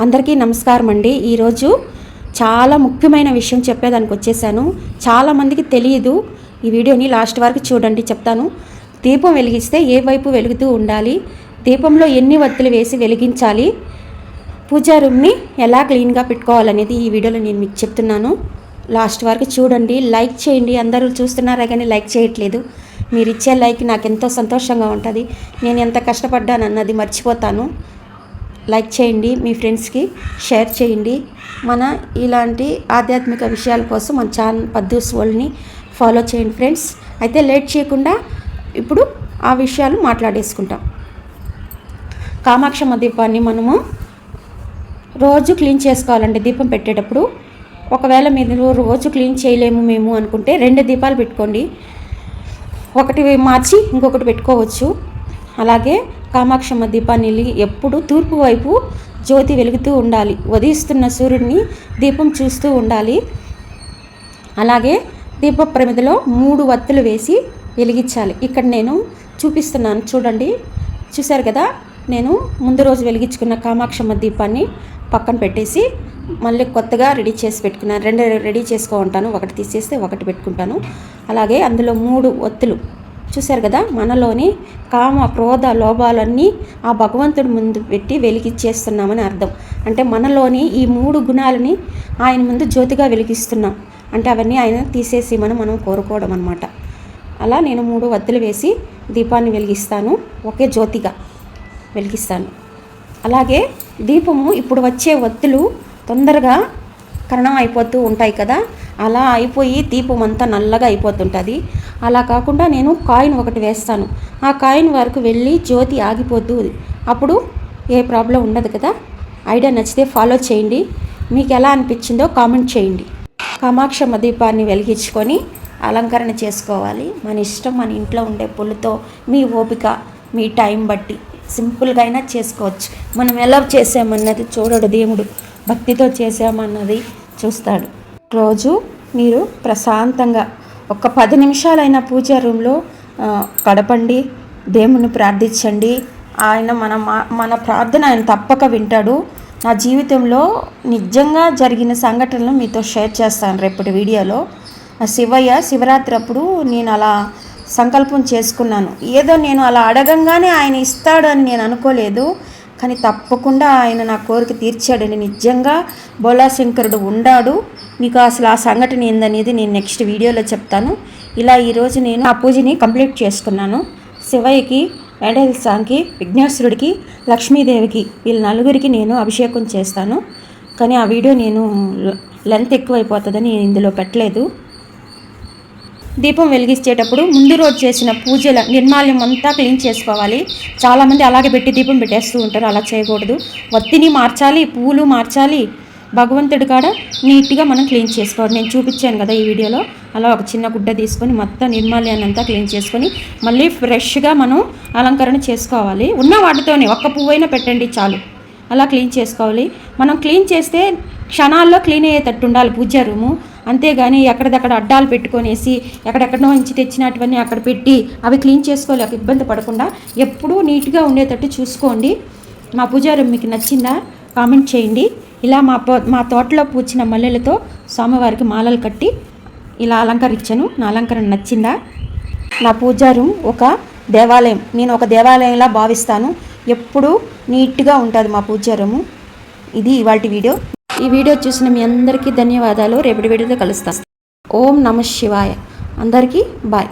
అందరికీ నమస్కారం అండి. ఈరోజు చాలా ముఖ్యమైన విషయం చెప్పేదానికి వచ్చేసాను. చాలామందికి తెలియదు. ఈ వీడియోని లాస్ట్ వరకు చూడండి, చెప్తాను. దీపం వెలిగిస్తే ఏ వైపు వెలుగుతూ ఉండాలి, దీపంలో ఎన్ని వత్తులు వేసి వెలిగించాలి, పూజా రూమ్ని ఎలా క్లీన్గా పెట్టుకోవాలనేది ఈ వీడియోలో నేను మీకు చెప్తున్నాను. లాస్ట్ వరకు చూడండి, లైక్ చేయండి. అందరూ చూస్తున్నారా కానీ లైక్ చేయట్లేదు. మీరు ఇచ్చే లైక్ నాకు ఎంతో సంతోషంగా ఉంటుంది. నేను ఎంత కష్టపడ్డాను అన్నది మర్చిపోతాను. లైక్ చేయండి, మీ ఫ్రెండ్స్కి షేర్ చేయండి. మన ఇలాంటి ఆధ్యాత్మిక విషయాల కోసం మన ఛానల్ పద్దూస్ వరల్డ్ని ఫాలో చేయండి ఫ్రెండ్స్. అయితే లేట్ చేయకుండా ఇప్పుడు ఆ విషయాలు మాట్లాడేసుకుంటాం. కామాక్షమ్మ దీపాన్ని మనము రోజు క్లీన్ చేసుకోవాలండి. దీపం పెట్టేటప్పుడు ఒకవేళ మీరు రోజు క్లీన్ చేయలేము మేము అనుకుంటే 2 దీపాలు పెట్టుకోండి. ఒకటి మార్చి ఇంకొకటి పెట్టుకోవచ్చు. అలాగే కామాక్షమ్మ దీపాన్ని ఎప్పుడు తూర్పు వైపు జ్యోతి వెలుగుతూ ఉండాలి. ఉదయిస్తున్న సూర్యుడిని దీపం చూస్తూ ఉండాలి. అలాగే దీప ప్రమిదలో 3 వత్తులు వేసి వెలిగించాలి. ఇక్కడ నేను చూపిస్తున్నాను చూడండి. చూశారు కదా, నేను ముందు రోజు వెలిగించుకున్న కామాక్షమ్మ దీపాన్ని పక్కన పెట్టేసి మళ్ళీ కొత్తగా రెడీ చేసి పెట్టుకున్నాను. 2 రెడీ ఉంటాను. ఒకటి తీసేస్తే ఒకటి పెట్టుకుంటాను. అలాగే అందులో 3 వత్తులు చూశారు కదా, మనలోని కామ క్రోధ లోభాలన్నీ ఆ భగవంతుడి ముందు పెట్టి వెలిగించేస్తున్నామని అర్థం. అంటే మనలోని ఈ 3 గుణాలని ఆయన ముందు జ్యోతిగా వెలిగిస్తున్నాం. అంటే అవన్నీ ఆయన తీసేసి మనం కోరుకోవడం అనమాట. అలా నేను 3 వత్తులు వేసి దీపాన్ని వెలిగిస్తాను. ఒకే జ్యోతిగా వెలిగిస్తాను. అలాగే దీపము ఇప్పుడు వచ్చే వత్తులు తొందరగా కరణం అయిపోతూ ఉంటాయి కదా, అలా అయిపోయి దీపం అంతా నల్లగా అయిపోతుంటుంది. అలా కాకుండా నేను కాయిన్ ఒకటి వేస్తాను. ఆ కాయిన్ వరకు వెళ్ళి జ్యోతి ఆగిపోతుంది. అప్పుడు ఏ ప్రాబ్లం ఉండదు కదా. ఐడియా నచ్చితే ఫాలో చేయండి. మీకు ఎలా అనిపించిందో కామెంట్ చేయండి. కామాక్షమ్మ దీపాన్ని వెలిగించుకొని అలంకరణ చేసుకోవాలి. మన ఇష్టం, మన ఇంట్లో ఉండే పుల్లతో మీ ఓపిక, మీ టైం బట్టి సింపుల్గా అయినా చేసుకోవచ్చు. మనం ఎలా చేసామన్నది చూడడు దేవుడు, భక్తితో చేసామన్నది చూస్తాడు. రోజు మీరు ప్రశాంతంగా ఒక 10 నిమిషాలైనా పూజా రూమ్లో గడపండి. దేవుణ్ణి ప్రార్థించండి. ఆయన మన ప్రార్థన ఆయన తప్పక వింటాడు. నా జీవితంలో నిజంగా జరిగిన సంఘటనలు మీతో షేర్ చేస్తాను రేపటి వీడియోలో. శివరాత్రి అప్పుడు నేను అలా సంకల్పం చేసుకున్నాను. ఏదో నేను అలా అడగంగానే ఆయన ఇస్తాడు అని నేను అనుకోలేదు, కానీ తప్పకుండా ఆయన నా కోరిక తీర్చాడని నిజంగా బోలాశంకరుడు ఉండాడు. మీకు అసలు ఆ సంఘటన ఏందనేది నేను నెక్స్ట్ వీడియోలో చెప్తాను. ఇలా ఈరోజు నేను ఆ పూజని కంప్లీట్ చేసుకున్నాను. శివయ్యకి, వెంకటేశ్వర స్వామికి, విఘ్నేశ్వరుడికి, లక్ష్మీదేవికి, వీళ్ళ 4గురికి నేను అభిషేకం చేస్తాను. కానీ ఆ వీడియో నేను లెంత్ ఎక్కువైపోతుందని నేను ఇందులో పెట్టలేదు. దీపం వెలిగించేటప్పుడు ముందు రోజు చేసిన పూజల నిర్మాల్యం అంతా క్లీన్ చేసుకోవాలి. చాలామంది అలాగే పెట్టి దీపం పెట్టేస్తూ ఉంటారు. అలా చేయకూడదు. వత్తిని మార్చాలి, పువ్వులు మార్చాలి. భగవంతుడి కాడ నీట్గా మనం క్లీన్ చేసుకోవాలి. నేను చూపించాను కదా ఈ వీడియోలో. అలా ఒక చిన్న గుడ్డ తీసుకొని మొత్తం నిర్మాల్యాన్ని అంతా క్లీన్ చేసుకొని మళ్ళీ ఫ్రెష్గా మనం అలంకరణ చేసుకోవాలి. ఉన్న వాటితోనే ఒక్క పువ్వైనా పెట్టండి చాలు. అలా క్లీన్ చేసుకోవాలి. మనం క్లీన్ చేస్తే క్షణాల్లో క్లీన్ అయ్యేటట్టు ఉండాలి పూజా రూము. అంతేగాని ఎక్కడిదక్కడ అడ్డాలు పెట్టుకొనేసి ఎక్కడెక్కడో నుంచి తెచ్చినటువన్నీ అక్కడ పెట్టి అవి క్లీన్ చేసుకోలేక ఇబ్బంది పడకుండా ఎప్పుడూ నీట్గా ఉండేటట్టు చూసుకోండి. మా పూజా రూమ్ మీకు నచ్చిందా కామెంట్ చేయండి. ఇలా మా తోటలో పూచిన మల్లెలతో స్వామివారికి మాలలు కట్టి ఇలా అలంకరించాను. నా అలంకరణ నచ్చిందా? నా పూజా రూమ్ ఒక దేవాలయం. నేను ఒక దేవాలయంలా భావిస్తాను. ఎప్పుడూ నీట్గా ఉంటుంది మా పూజా రూము. ఇది ఇవాల్టి వీడియో. ఈ వీడియో చూసిన మీ అందరికీ ధన్యవాదాలు. రేపటి వీడియోతో కలుస్తాను. ఓం నమః శివాయ. అందరికీ బాయ్.